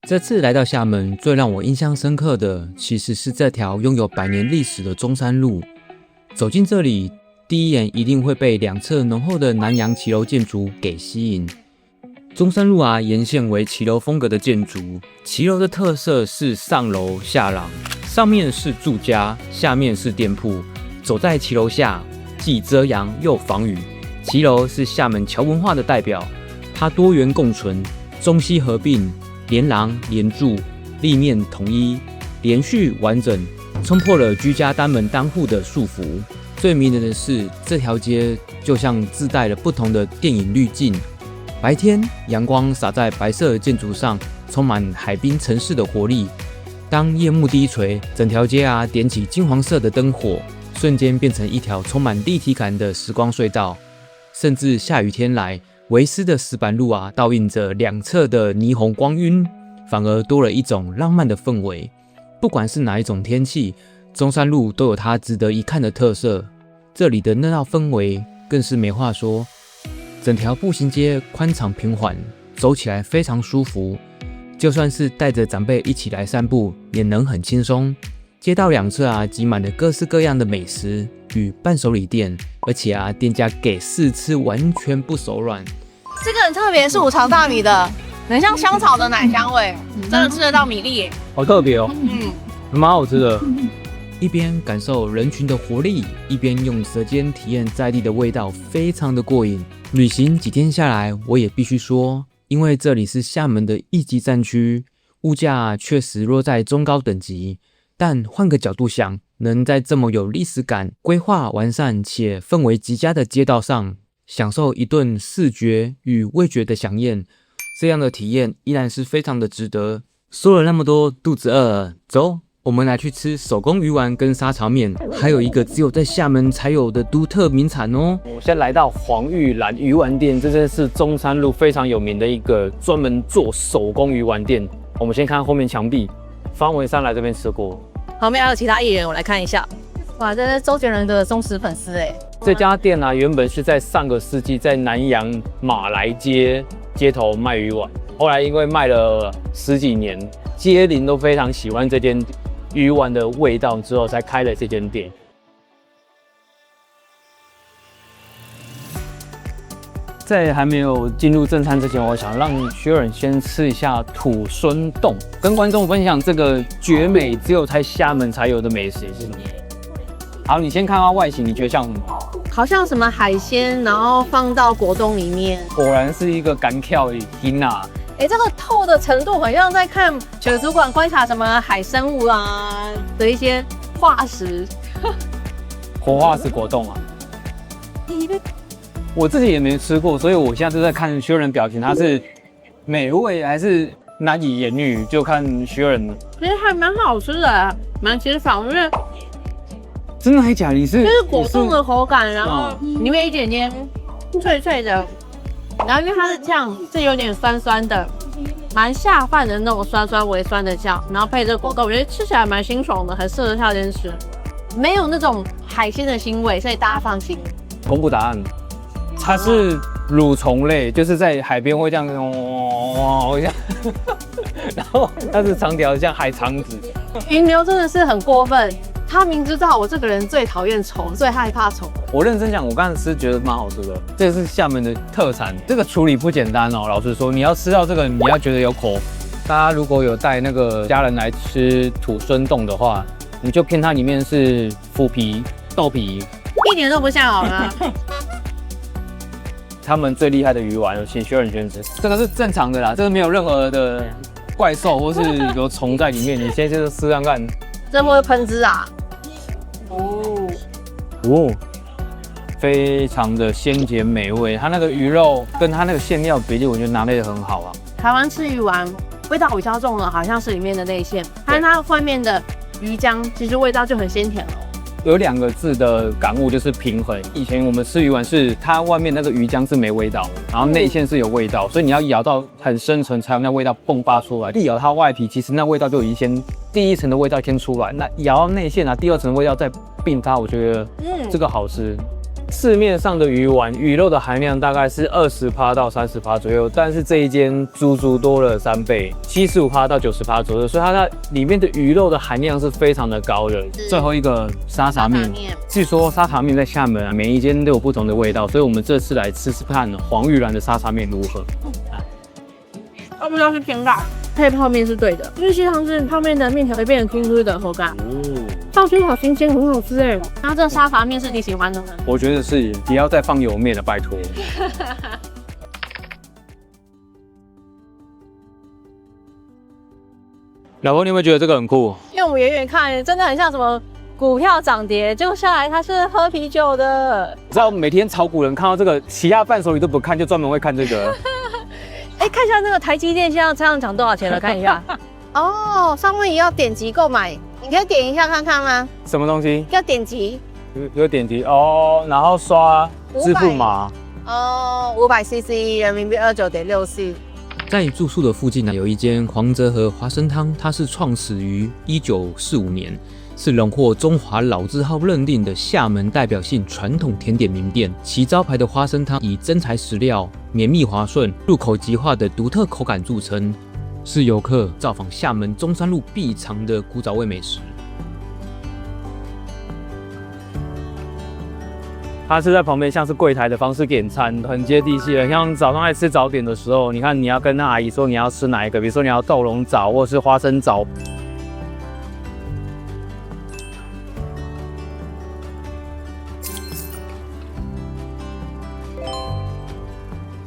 這次來到廈門，最讓我印象深刻的其實是這條擁有100年歷史的中山路。走進這裡，第一眼一定會被兩側濃厚的南洋騎樓建築給吸引。中山路沿線為騎樓風格的建築，騎樓的特色是上樓下廊，上面是住家，下面是店鋪。走在騎樓下，既遮陽又防雨。騎樓是廈門僑文化的代表，它多元共存，中西合併，連廊連柱，立面統一，連續完整，衝破了居家單門單戶的束縛。最迷人的是，這條街就像自帶了不同的電影濾鏡。白天，陽光灑在白色建築上，充滿海濱城市的活力。當夜幕低垂，整條街點起金黃色的燈火，瞬間變成一條充滿立體感的時光隧道。甚至下雨天來，微濕的石板路倒映着兩側的霓虹光暈，反而多了一種浪漫的氛圍。不管是哪一種天氣，中山路都有它值得一看的特色。這裡的熱鬧氛圍更是沒話說。整條步行街寬敞平緩，走起來非常舒服。就算是帶着長輩一起來散步，也能很輕鬆。街道兩側擠滿了各式各樣的美食與伴手禮店，而且店家給試吃完全不手軟。這個很特別，是5朝大米的，很像香草的奶香味，真的吃得到米粒耶，好特別哦，蠻好吃的。一邊感受人群的活力，一邊用舌尖體驗在地的味道，非常的過癮。旅行幾天下來，我也必須說，因為這裡是廈門的一級戰區，物價確實落在中高等級。但換個角度想，能在這麼有歷史感、規劃完善且氛圍極佳的街道上，享受一頓視覺與味覺的饗宴，這樣的體驗依然是非常的值得。說了那麼多，肚子餓了，走，我們來去吃手工魚丸跟沙茶麵，還有一個只有在廈門才有的獨特名產哦。我現在來到黃玉蘭魚丸店，這真是中山路非常有名的一個專門做手工魚丸店。我們先看後面牆壁，方文山來這邊吃過。旁邊還有其他藝人，我來看一下。哇，這是周杰倫的忠實粉絲哎。這家店原本是在上個世紀在南洋馬來街街頭賣魚丸，後來因為賣了10幾年，街鄰都非常喜歡這間魚丸的味道，之後才開了這間店。在還沒有進入正餐之前，我想讓Sharon先吃一下土孫凍，跟觀眾分享這個絕美只有在廈門才有的美食。好，你先看它外形，你覺得像什麼？好像什麼海鮮，然後放到果凍裡面。果然是一個乾跳的天啊！這個透的程度很像在看水族館觀察什麼海生物的一些化石。活化石果凍啊！我自己也沒吃過，所以我現在就在看Sharon表情，它是美味還是難以言喻，就看Sharon。其實還蠻好吃的，蠻清爽，因為真的還假的？就是果凍的口感，然後裡面一點點脆脆的，然後因為它是醬，是有點酸酸的，蠻下飯的那種酸酸微酸的醬，然後配這個果凍，我覺得吃起來蠻清爽的，很適合夏天吃，沒有那種海鮮的腥味，所以大家放心。公布答案。它是蠕蟲類，就是在海邊會這樣這樣，然後它是長條像海腸子。雲流真的是很過分，他明知道我這個人最討厭蟲，最害怕蟲。我認真講，我剛才吃覺得蠻好吃的，這是廈門的特產，這個處理不簡單哦。老實說，你要吃到這個，你要覺得有口。大家如果有帶那個家人來吃土孫凍的話，你就騙它裡面是腐皮、豆皮，一點都不像好了。他們最厲害的魚丸，有請Sharon先吃。這個是正常的啦，這個沒有任何的怪獸或是有蟲在裡面。你先試看看，這会噴汁啊？非常的鮮潔美味。它那個魚肉跟它那個餡料比例，我覺得拿捏得很好啊。台灣吃魚丸味道比較重的，好像是裡面的內餡，但它外面的魚漿其實味道就很鮮甜了。有2個字的感悟，就是平衡。以前我們吃魚丸是它外面那個魚漿是沒味道，然後內餡是有味道，所以你要咬到很深層才有那味道迸發出來。一咬它外皮，其實那味道就已經先第1層的味道先出來，那咬到內餡第2層的味道再併它，我覺得這個好吃。市面上的魚丸魚肉的含量大概是20%到30%左右，但是這一間足足多了3倍，75%到90%左右，所以它裡面的魚肉的含量是非常的高的。最後一個沙茶麵，據說沙茶麵在廈門每一間都有不同的味道，所以我們這次來吃吃看黃玉蘭的沙茶麵如何。要不就是偏辣，配泡面是对的，因為西塘是泡面的面條會變成 Q 的口感。放心好新鮮，很好吃哎。然後這個沙茶麵是你喜歡的嗎？我覺得是，不要再放油麵了，拜託。老婆，你有沒有覺得這個很酷？因為我遠遠看，真的很像什麼股票漲跌，結果下來它是喝啤酒的。你知道每天炒股人看到這個，其他伴手禮都不看，就專門會看這個。哎，看一下那個台積電現在這樣漲多少錢了？看一下。哦，上面也要點擊購買。你可以點一下看看嗎？什麼東西？要點擊，有點擊哦，然後刷支付碼哦，500cc 人民幣29.64。在住宿的附近呢，有一間黃澤和花生湯，它是創始於1945年，是榮獲中華老字號認定的廈門代表性傳統甜點名店。其招牌的花生湯以真材實料、綿密滑順、入口即化的獨特口感著稱。是遊客造訪廈門中山路必嘗的古早味美食。它是在旁邊像是櫃檯的方式點餐，很接地氣的。像早上在吃早點的時候，你看你要跟那阿姨說你要吃哪一個，比如說你要豆蓉枣或是花生枣。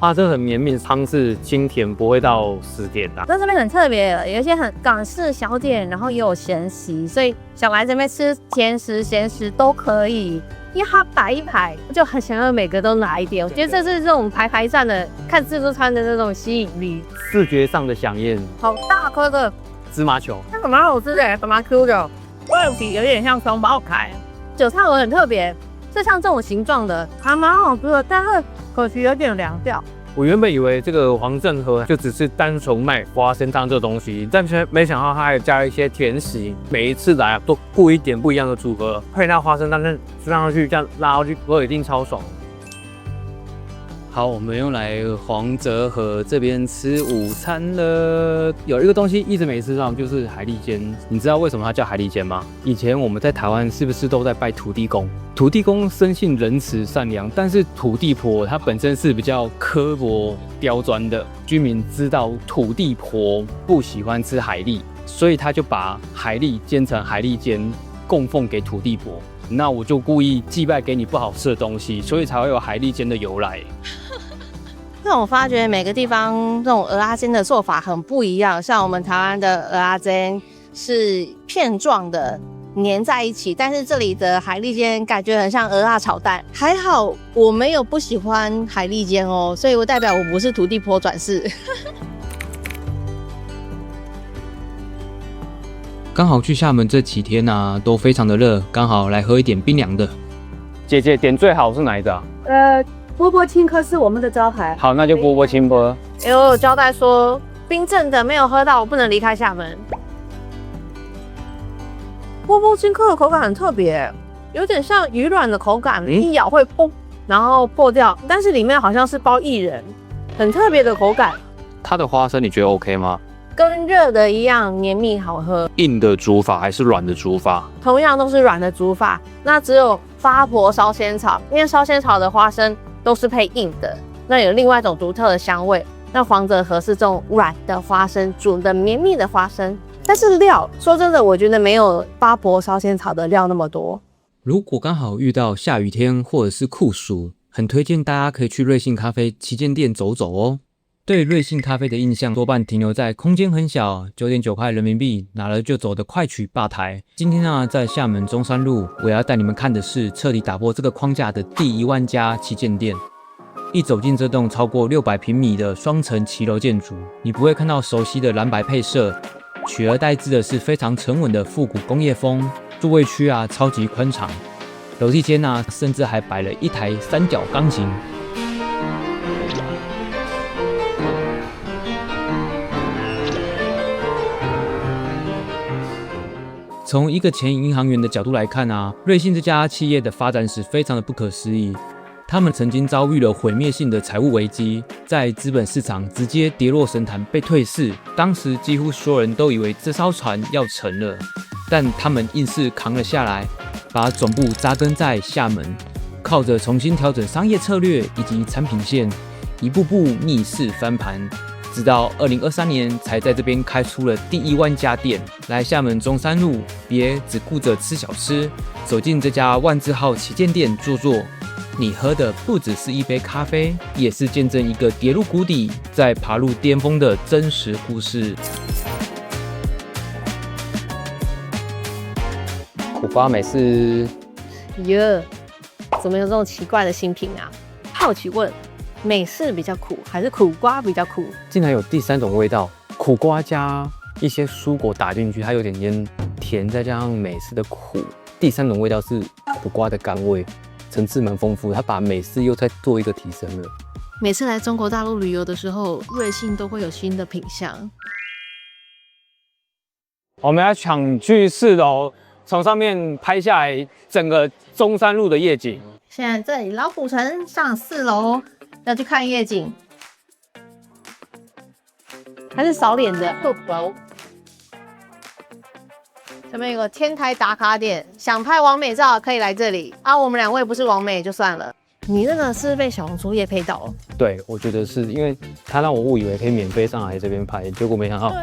它这很绵密，湯是清甜，不會到死甜的。那這邊很特別，有一些很港式小點，然後也有鹹食，所以想來這邊吃甜食、鹹食都可以。因為它擺一排，我就很想要每個都拿一點。我覺得這是這種排站的看自助餐的那種吸引力，視覺上的饗宴。好大顆的芝麻球，那個蠻好吃的，蠻 Q 的，外皮有點像雙胞胎。韭菜盒很特別，是像這種形狀的，還蠻好吃的，但是可惜有點涼掉。我原本以為這個黃正和就只是單純賣花生湯這個東西，但沒想到它還加了一些甜食。每一次來都故意點不一樣的組合，配那花生湯，吃上去這樣拉上去，我一定超爽。好，我們又來黃澤和這邊吃午餐了。有一個東西一直沒吃上，就是海蠣煎。你知道為什麼它叫海蠣煎嗎？以前我們在台灣是不是都在拜土地公？土地公生性仁慈善良，但是土地婆她本身是比較刻薄刁鑽的。居民知道土地婆不喜歡吃海蠣，所以他就把海蠣煎成海蠣煎，供奉給土地婆。那我就故意祭拜給你不好吃的東西，所以才會有海蠣煎的由來。那我發覺每個地方這種蚵仔煎的做法很不一樣，像我們台灣的蚵仔煎是片狀的粘在一起，但是這裡的海蠣煎感覺很像蚵仔炒蛋。還好我沒有不喜歡海蠣煎哦，所以我代表我不是土地婆轉世。剛好去廈門這幾天啊，都非常的熱，剛好來喝一點冰涼的。姐姐點最好是哪一個啊？波波青稞是我們的招牌。好，那就波波青稞。我有交代說，冰鎮的沒有喝到，我不能離開廈門。波波青稞的口感很特別，有點像魚卵的口感，一咬會砰，然後破掉，但是裡面好像是包薏仁，很特別的口感。它的花生你覺得 OK 嗎？跟熱的一樣綿密好喝。硬的煮法還是軟的煮法？同樣都是軟的煮法，那只有花婆燒仙草，因為燒仙草的花生都是配硬的，那有另外一種獨特的香味。那黃澤和是这種軟的花生煮的綿密的花生，但是料說真的，我覺得沒有花婆燒仙草的料那麼多。如果剛好遇到下雨天或者是酷暑，很推薦大家可以去瑞幸咖啡旗艦店走走哦。對瑞幸咖啡的印象多半停留在空間很小，9.9塊人民幣拿了就走的快取吧台。今天啊，在廈門中山路，我要帶你們看的是徹底打破這個框架的第1萬家旗艦店。一走進這棟超過600平米的雙層騎樓建築，你不會看到熟悉的藍白配色，取而代之的是非常沉穩的復古工業風。座位區啊，超級寬敞，樓梯間啊，甚至還擺了一台三角鋼琴。從一個前銀行員的角度來看啊，瑞幸這家企業的發展史非常的不可思議。他們曾經遭遇了毀滅性的財務危機，在資本市場直接跌落神壇，被退市。當時幾乎所有人都以為這艘船要沉了，但他們硬是扛了下來，把總部扎根在廈門，靠着重新調整商業策略以及產品線，一步步逆勢翻盤。直到2023年才在這邊開出了第1萬家店。來廈門中山路，別只顧着吃小吃，走進這家萬字號旗艦店坐坐，你喝的不只是一杯咖啡，也是見證一個跌入谷底再爬入巔峰的真實故事。苦瓜美式，耶，怎麼有這種奇怪的新品啊？好奇問。美式比較苦，還是苦瓜比較苦？竟然有第3種味道，苦瓜加一些蔬果打進去，它有點甜，再加上美式的苦。第3種味道是苦瓜的甘味，層次蠻豐富，它把美式又再做一個提升了。每次來中國大陸旅遊的時候，瑞幸都會有新的品項。我們要搶去4樓，從上面拍下來整個中山路的夜景。現在這裡老虎城上4樓。要去看夜景，還是掃臉的6樓。下面有個天台打卡點，想拍網美照可以來這裡啊。我們2位不是網美就算了，你那個是被小紅書業配到了？對，我覺得是因為他讓我誤以為可以免費上來這邊拍，結果沒想到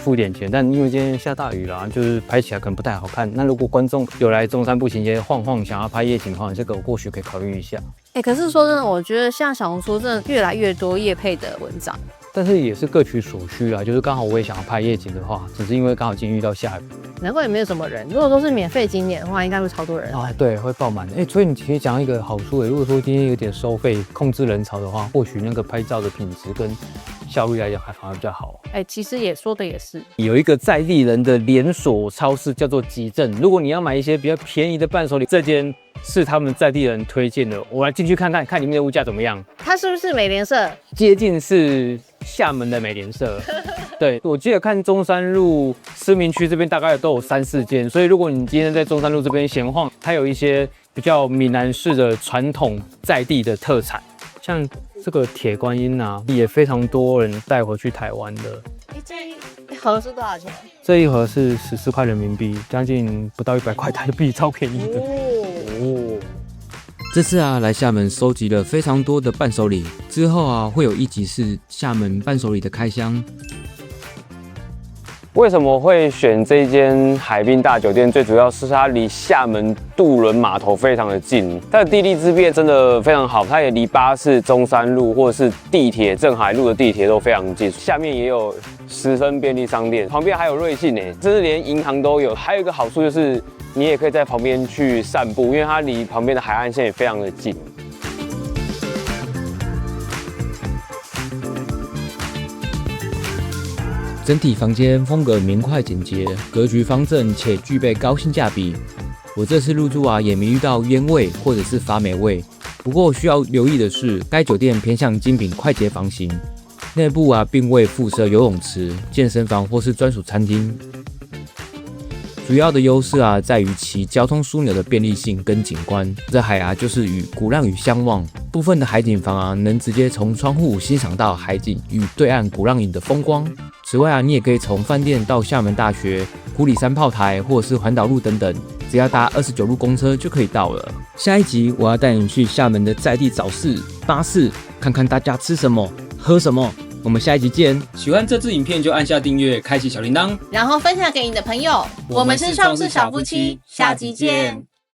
付點錢。但因為今天下大雨啦，就是拍起來可能不太好看。那如果觀眾有來中山步行街晃晃，想要拍夜景的話，這個我或許可以考慮一下。可是說真的，我覺得像小紅書真的越來越多業配的文章，但是也是各取所需啦。就是剛好我也想要拍夜景的話，只是因為剛好今天遇到下雨，難怪也沒有什麼人。如果都是免費景點的話，應該會超多人啊。對，會爆滿。所以你其實講一個好處如果說今天有點收費控制人潮的話，或許那個拍照的品質跟效率來講還反而比較好。其實也說的也是，有一個在地人的連鎖超市叫做集鎮。如果你要买一些比较便宜的伴手禮，這間是他們在地人推薦的。我来进去看看，看裡面的物價怎麼樣。它是不是美廉社？接近是廈門的美廉社。對，我記得看中山路思明區這邊大概都有3、4間，所以如果你今天在中山路這邊閒晃，它有一些比較閩南式的傳統在地的特產，像這個鐵觀音啊，也非常多人帶回去台灣的。這一盒是多少錢？這一盒是14塊人民幣，將近不到100塊台幣，超便宜的。這次來廈門收集了非常多的伴手禮，之後會有一集是廈門伴手禮的開箱。為什麼會選這間海濱大酒店？最主要是它離廈門渡輪碼頭非常的近，它的地利之便真的非常好，它也離巴士中山路或者是地鐵鎮海路的地鐵都非常近，下面也有10分便利商店，旁邊還有瑞幸甚至連銀行都有。還有一個好處就是你也可以在旁邊去散步，因為它離旁邊的海岸線也非常的近。整體房間風格明快簡潔，格局方正且具備高性價比。我這次入住也沒遇到煙味或者是發霉味。不過需要留意的是，該酒店偏向精品快捷房型，內部並未附設游泳池、健身房或是專屬餐廳。主要的優勢在於其交通樞紐的便利性跟景觀。這海就是與鼓浪嶼相望，部分的海景房能直接從窗戶欣賞到海景與對岸鼓浪嶼的風光。此外你也可以從飯店到廈門大學、古里山炮台或者是環島路等等，只要搭29路公車就可以到了。下一集我要帶你去廈門的在地早市、巴士，看看大家吃什麼、喝什麼。我們下一集見！喜歡這支影片就按下訂閱，開啟小鈴鐺，然後分享給你的朋友。我們是創世小夫妻，下集見。